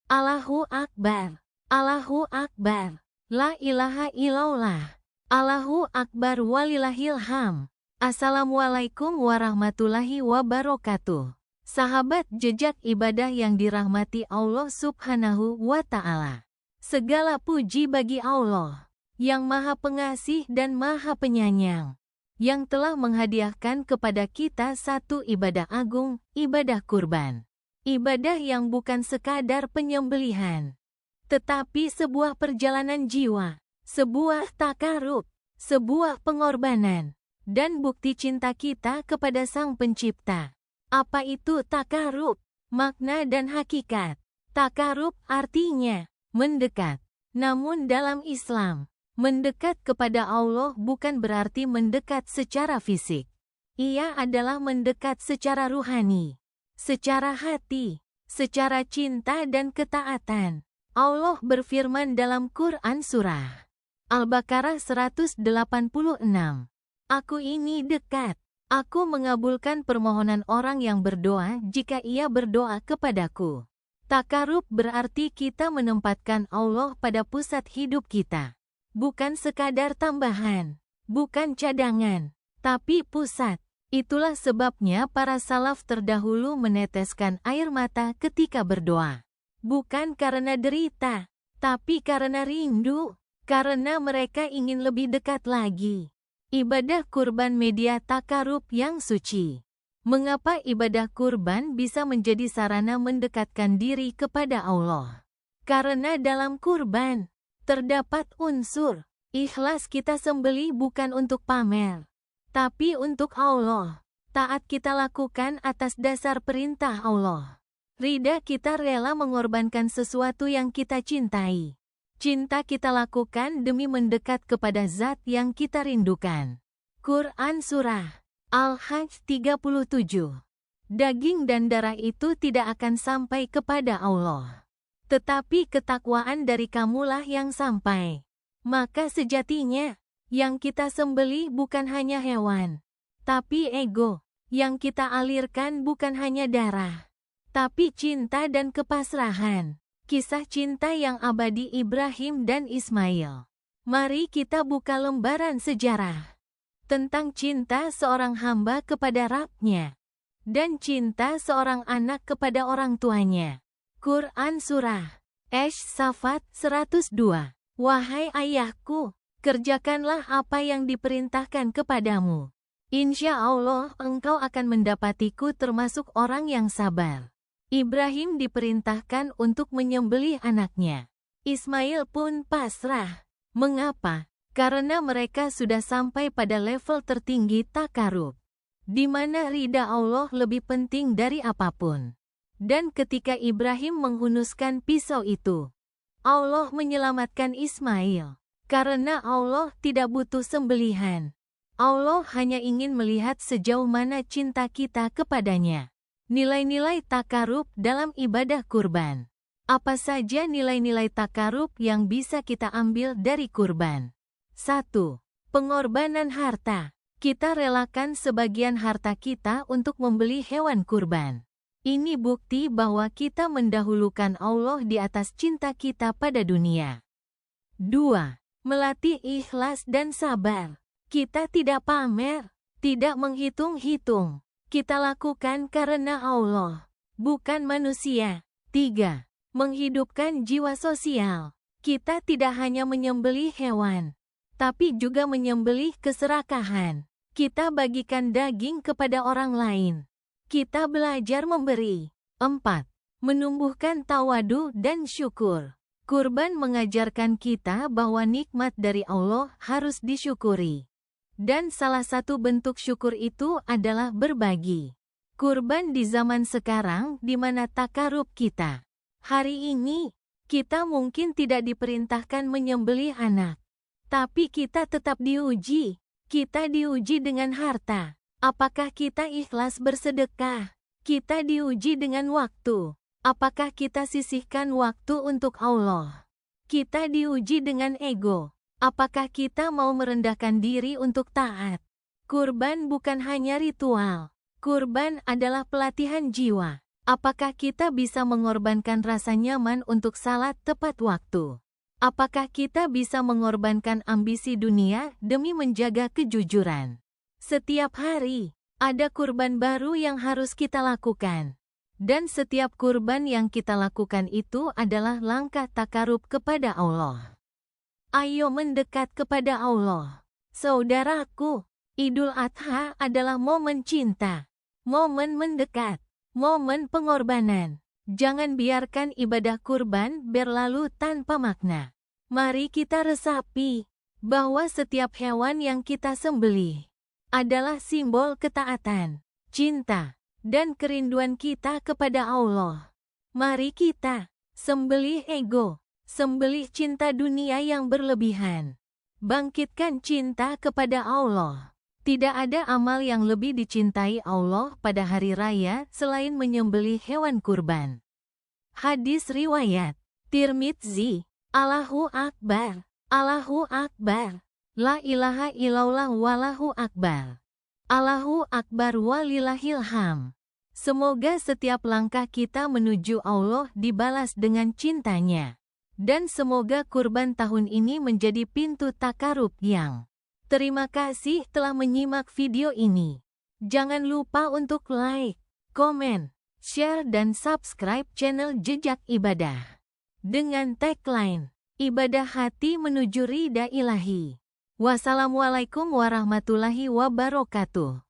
Allahu Akbar. Allahu Akbar. La ilaha illallah. Allahu Akbar walillahil ham. Assalamualaikum warahmatullahi wabarakatuh. Sahabat jejak ibadah yang dirahmati Allah Subhanahu wa Ta'ala. Segala puji bagi Allah yang Maha Pengasih dan Maha Penyayang, yang telah menghadiahkan kepada kita satu ibadah agung, ibadah kurban. Ibadah yang bukan sekadar penyembelihan, tetapi sebuah perjalanan jiwa, sebuah takarub, sebuah pengorbanan, dan bukti cinta kita kepada Sang Pencipta. Apa itu takarub? Makna dan hakikat. Takarub artinya mendekat. Namun dalam Islam, mendekat kepada Allah bukan berarti mendekat secara fisik. Ia adalah mendekat secara ruhani, secara hati, secara cinta dan ketaatan. Allah berfirman dalam Quran Surah Al-Baqarah 186. Aku ini dekat. Aku mengabulkan permohonan orang yang berdoa jika ia berdoa kepadaku. Takarub berarti kita menempatkan Allah pada pusat hidup kita. Bukan sekadar tambahan, bukan cadangan, tapi pusat. Itulah sebabnya para salaf terdahulu meneteskan air mata ketika berdoa. Bukan karena derita, tapi karena rindu, karena mereka ingin lebih dekat lagi. Ibadah kurban media takarub yang suci. Mengapa ibadah kurban bisa menjadi sarana mendekatkan diri kepada Allah? Karena dalam kurban terdapat unsur ikhlas. Kita sembelih bukan untuk pamer, tapi untuk Allah. Taat kita lakukan atas dasar perintah Allah. Ridha kita rela mengorbankan sesuatu yang kita cintai. Cinta kita lakukan demi mendekat kepada zat yang kita rindukan. Quran Surah Al-Hajj 37. Daging dan darah itu tidak akan sampai kepada Allah, tetapi ketakwaan dari kamulah yang sampai. Maka sejatinya, yang kita sembelih bukan hanya hewan, tapi ego. Yang kita alirkan bukan hanya darah, tapi cinta dan kepasrahan. Kisah cinta yang abadi Ibrahim dan Ismail. Mari kita buka lembaran sejarah tentang cinta seorang hamba kepada Rabb-Nya dan cinta seorang anak kepada orang tuanya. Quran Surah Ash-Shafat 102. Wahai ayahku, kerjakanlah apa yang diperintahkan kepadamu. Insya Allah engkau akan mendapatiku termasuk orang yang sabar. Ibrahim diperintahkan untuk menyembelih anaknya. Ismail pun pasrah. Mengapa? Karena mereka sudah sampai pada level tertinggi takarub, di mana ridha Allah lebih penting dari apapun. Dan ketika Ibrahim menghunuskan pisau itu, Allah menyelamatkan Ismail. Karena Allah tidak butuh sembelihan. Allah hanya ingin melihat sejauh mana cinta kita kepadanya. Nilai-nilai takarub dalam ibadah kurban. Apa saja nilai-nilai takarub yang bisa kita ambil dari kurban? 1. Pengorbanan harta. Kita relakan sebagian harta kita untuk membeli hewan kurban. Ini bukti bahwa kita mendahulukan Allah di atas cinta kita pada dunia. 2. Melatih ikhlas dan sabar. Kita tidak pamer, tidak menghitung-hitung. Kita lakukan karena Allah, bukan manusia. 3. Menghidupkan jiwa sosial. Kita tidak hanya menyembelih hewan, tapi juga menyembelih keserakahan. Kita bagikan daging kepada orang lain. Kita belajar memberi. 4. Menumbuhkan tawadu dan syukur. Kurban mengajarkan kita bahwa nikmat dari Allah harus disyukuri. Dan salah satu bentuk syukur itu adalah berbagi. Kurban di zaman sekarang di mana takarub kita. Hari ini, kita mungkin tidak diperintahkan menyembelih anak. Tapi kita tetap diuji. Kita diuji dengan harta. Apakah kita ikhlas bersedekah? Kita diuji dengan waktu. Apakah kita sisihkan waktu untuk Allah? Kita diuji dengan ego. Apakah kita mau merendahkan diri untuk taat? Kurban bukan hanya ritual. Kurban adalah pelatihan jiwa. Apakah kita bisa mengorbankan rasa nyaman untuk salat tepat waktu? Apakah kita bisa mengorbankan ambisi dunia demi menjaga kejujuran? Setiap hari, ada kurban baru yang harus kita lakukan. Dan setiap kurban yang kita lakukan itu adalah langkah takarub kepada Allah. Ayo mendekat kepada Allah. Saudaraku, Idul Adha adalah momen cinta, momen mendekat, momen pengorbanan. Jangan biarkan ibadah kurban berlalu tanpa makna. Mari kita resapi bahwa setiap hewan yang kita sembelih adalah simbol ketaatan, cinta, dan kerinduan kita kepada Allah. Mari kita sembelih ego, sembelih cinta dunia yang berlebihan. Bangkitkan cinta kepada Allah. Tidak ada amal yang lebih dicintai Allah pada hari raya selain menyembelih hewan kurban. Hadis riwayat Tirmidzi. Allahu Akbar, Allahu Akbar, la ilaha illallah wallahu akbar. Allahu Akbar walillahil ham. Semoga setiap langkah kita menuju Allah dibalas dengan cintanya. Dan semoga kurban tahun ini menjadi pintu takarub yang. Terima kasih telah menyimak video ini. Jangan lupa untuk like, komen, share dan subscribe channel Jejak Ibadah. Dengan tagline, ibadah hati menuju ridha ilahi. Wassalamualaikum warahmatullahi wabarakatuh.